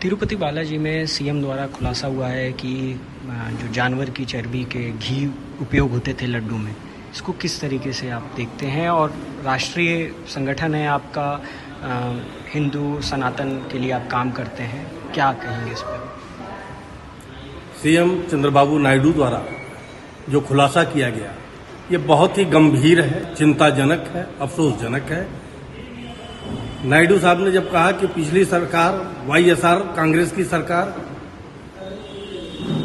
तिरुपति बालाजी में सीएम द्वारा खुलासा हुआ है कि जो जानवर की चर्बी के घी उपयोग होते थे लड्डू में, इसको किस तरीके से आप देखते हैं? और राष्ट्रीय संगठन है आपका, हिंदू सनातन के लिए आप काम करते हैं, क्या कहेंगे इस पर? सीएम चंद्रबाबू नायडू द्वारा जो खुलासा किया गया ये बहुत ही गंभीर है, चिंताजनक है, अफसोसजनक है। नायडू साहब ने जब कहा कि पिछली सरकार वाईएसआर कांग्रेस की सरकार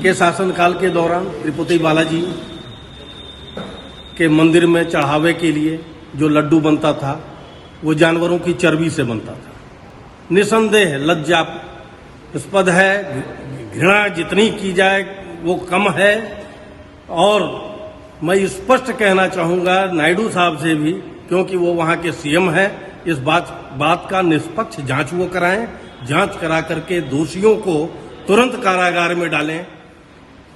के शासनकाल के दौरान तिरुपति बालाजी के मंदिर में चढ़ावे के लिए जो लड्डू बनता था वो जानवरों की चर्बी से बनता था, निसंदेह लज्जास्पद है। घृणा जितनी की जाए वो कम है। और मैं स्पष्ट कहना चाहूंगा नायडू साहब से भी, क्योंकि वो वहां के सीएम हैं, इस बात का निष्पक्ष जांच वो कराएं, जांच करा करके दोषियों को तुरंत कारागार में डालें,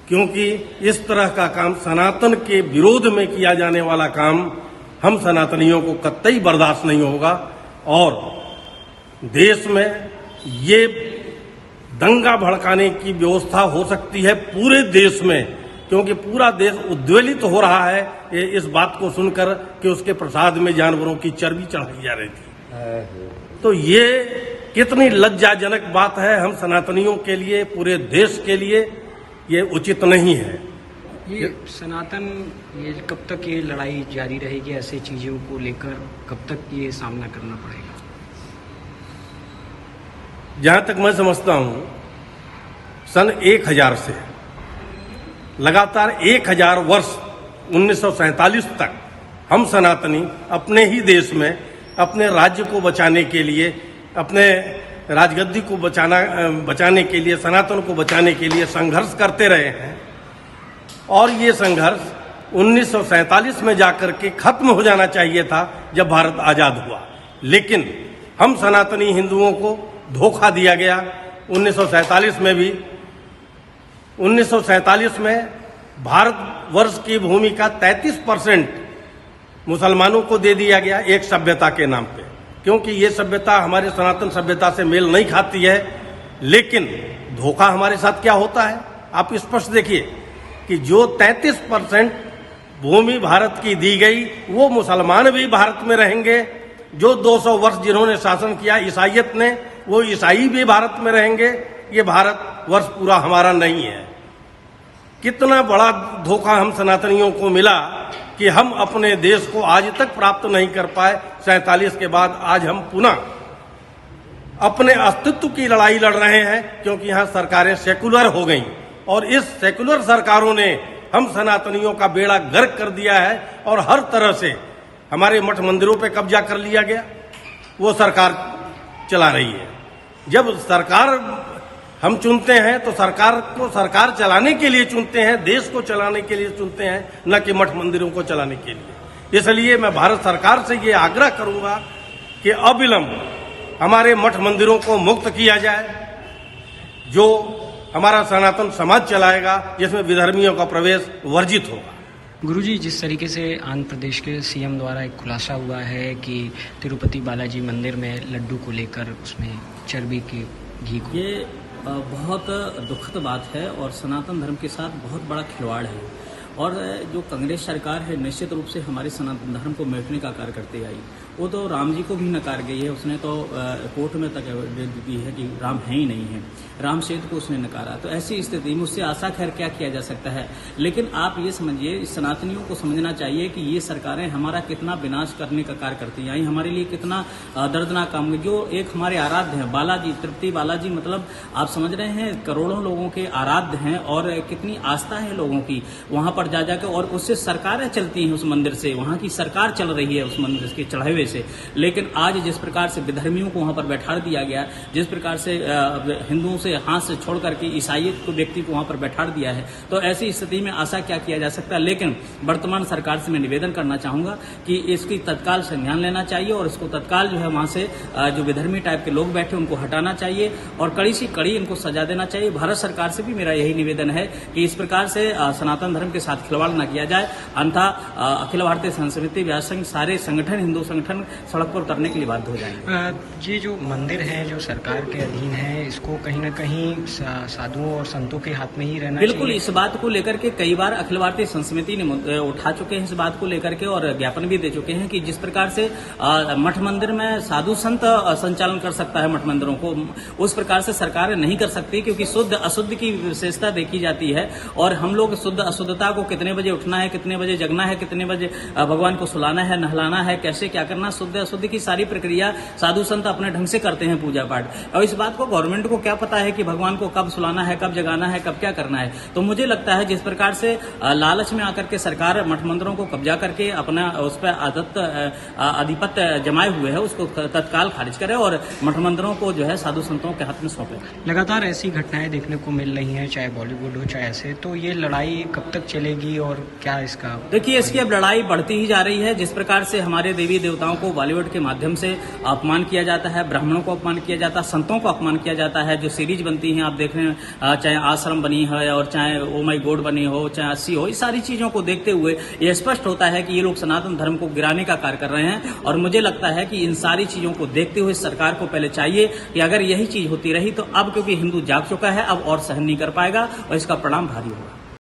क्योंकि इस तरह का काम, सनातन के विरोध में किया जाने वाला काम, हम सनातनियों को कतई बर्दाश्त नहीं होगा। और देश में ये दंगा भड़काने की व्यवस्था हो सकती है पूरे देश में, क्योंकि पूरा देश उद्वेलित हो रहा है इस बात को सुनकर कि उसके प्रसाद में जानवरों की चर्बी चढ़ाई जा रही थी। तो ये कितनी लज्जाजनक बात है। हम सनातनियों के लिए, पूरे देश के लिए ये उचित नहीं है। ये सनातन, ये कब तक ये लड़ाई जारी रहेगी? ऐसे चीजों को लेकर कब तक ये सामना करना पड़ेगा? जहां तक मैं समझता हूं, सन 1000 से लगातार 1000 वर्ष 1947 तक हम सनातनी अपने ही देश में अपने राज्य को बचाने के लिए, अपने राजगद्दी को बचाने के लिए, सनातन को बचाने के लिए संघर्ष करते रहे हैं। और ये संघर्ष 1947 में जाकर के खत्म हो जाना चाहिए था जब भारत आजाद हुआ, लेकिन हम सनातनी हिंदुओं को धोखा दिया गया। 1947 में भी 1947 में भारतवर्ष की भूमि का 33% मुसलमानों को दे दिया गया एक सभ्यता के नाम पे, क्योंकि ये सभ्यता हमारे सनातन सभ्यता से मेल नहीं खाती है। लेकिन धोखा हमारे साथ क्या होता है आप स्पष्ट देखिए कि जो 33% भूमि भारत की दी गई वो मुसलमान भी भारत में रहेंगे। जो 200 वर्ष जिन्होंने शासन किया ईसाइयत ने, वो ईसाई भी भारत में रहेंगे। ये भारत वर्ष पूरा हमारा नहीं है। कितना बड़ा धोखा हम सनातनियों को मिला कि हम अपने देश को आज तक प्राप्त नहीं कर पाए। 47 के बाद आज हम पुनः अपने अस्तित्व की लड़ाई लड़ रहे हैं, क्योंकि यहाँ सरकारें सेकुलर हो गईं और इस सेकुलर सरकारों ने हम सनातनियों का बेड़ा गर्क कर दिया है और हर तरह से हमारे मठ मंदिरों पे कब्जा कर लिया गया। वो सरकार चला रही है। जब सरकार हम चुनते हैं तो सरकार को सरकार चलाने के लिए चुनते हैं, देश को चलाने के लिए चुनते हैं, न कि मठ मंदिरों को चलाने के लिए। इसलिए मैं भारत सरकार से ये आग्रह करूंगा कि अविलंब हमारे मठ मंदिरों को मुक्त किया जाए, जो हमारा सनातन समाज चलाएगा, जिसमें विधर्मियों का प्रवेश वर्जित होगा। गुरुजी, जिस तरीके से आंध्र प्रदेश के सीएम द्वारा एक खुलासा हुआ है कि तिरुपति बालाजी मंदिर में लड्डू को लेकर उसमें चर्बी के घी को, ये बहुत दुखद बात है और सनातन धर्म के साथ बहुत बड़ा खिलवाड़ है। और जो कांग्रेस सरकार है निश्चित रूप से हमारे सनातन धर्म को मिटने का कार्य करते आई। वो तो राम जी को भी नकार गई है, उसने तो कोर्ट में तक दी है कि राम है ही नहीं है, राम सेतु को उसने नकारा। तो ऐसी स्थिति में उससे आशा खैर क्या किया जा सकता है। लेकिन आप ये समझिए, सनातनियों को समझना चाहिए कि ये सरकारें हमारा कितना विनाश करने का कार्य करती आई, हमारे लिए कितना दर्दनाक काम। जो एक हमारे आराध्य हैं बालाजी, तिरुपति बालाजी, मतलब आप समझ रहे हैं करोड़ों लोगों के आराध्य हैं और कितनी आस्था है लोगों की वहां पर जा जाकर, और उससे सरकारें चलती हैं उस मंदिर से, वहां की सरकार चल रही है उस मंदिर के चढ़ावे से। लेकिन आज जिस प्रकार से विधर्मियों को वहां पर बैठा दिया गया, जिस प्रकार से हिंदुओं से हाथ से छोड़ करके ईसाइयत को व्यक्ति को वहां पर बैठा दिया है, तो ऐसी स्थिति में आशा क्या किया जा सकता है। लेकिन वर्तमान सरकार से मैं निवेदन करना चाहूंगा कि इसकी तत्काल संज्ञान लेना चाहिए और इसको तत्काल जो है वहां से जो विधर्मी टाइप के लोग बैठे उनको हटाना चाहिए और कड़ी सी कड़ी इनको सजा देना चाहिए। भारत सरकार से भी मेरा यही निवेदन है कि इस प्रकार से सनातन धर्म के साथ खिलवाड़ न किया जाए, अन्यथा अखिल भारतीय संस्कृति व्यास संघ, सारे संगठन, हिंदू संगठन संगठन सड़क पर उतरने के लिए बाध्य हो जाएंगे। ये जो मंदिर है जो सरकार के अधीन है, इसको कहीं न कहीं साधुओं और संतों के हाथ में ही रहना बिल्कुल चाहिए। इस बात को लेकर के कई बार अखिल भारतीय संत समिति ने उठा चुके हैं इस बात को लेकर के और ज्ञापन भी दे चुके हैं कि जिस प्रकार से मठ मंदिर में साधु संत संचालन कर सकता है मठ मंदिरों को, उस प्रकार से सरकार नहीं कर सकती, क्योंकि शुद्ध अशुद्ध की विशेषता देखी जाती है और हम लोग शुद्ध अशुद्धता को कितने बजे उठना है, कितने बजे जगना है, कितने बजे भगवान को सुलाना है, नहलाना है, कैसे क्या करना, शुद्ध अशुद्ध की सारी प्रक्रिया साधु संत अपने ढंग से करते हैं पूजा पाठ। और इस बात को गवर्नमेंट को क्या पता है कि भगवान को कब सुलाना है, कब जगाना है, कब क्या करना है। तो मुझे लगता है जिस प्रकार से लालच में आकर के सरकार मठ मंदिरों को कब्जा करके अपना उस पर आधिपत्य जमाए हुए है, उसको तत्काल खारिज करे और मठ मंदिरों को जो है साधु संतों के हाथ में सौंपे। लगातार ऐसी घटनाएं देखने को मिल रही हैं, चाहे बॉलीवुड हो चाहे ऐसे, तो ये लड़ाई कब तक चलेगी और क्या इसका? देखिए इसकी अब लड़ाई बढ़ती ही जा रही है। जिस प्रकार से हमारे देवी देवताओं को बॉलीवुड के माध्यम से अपमान किया जाता है, ब्राह्मणों को अपमान किया जाता है, संतों को अपमान किया जाता है, जो सीरीज बनती है आप देख रहे हैं, चाहे आश्रम बनी है और चाहे ओ माई गॉड बनी हो, चाहे 80 हो, इस सारी चीजों को देखते हुए ये स्पष्ट होता है कि ये लोग सनातन धर्म को गिराने का कार्य कर रहे हैं। और मुझे लगता है कि इन सारी चीजों को देखते हुए सरकार को पहले चाहिए कि अगर यही चीज होती रही तो अब क्योंकि हिंदू जाग चुका है, अब और सहन नहीं कर पाएगा और इसका परिणाम भारी होगा।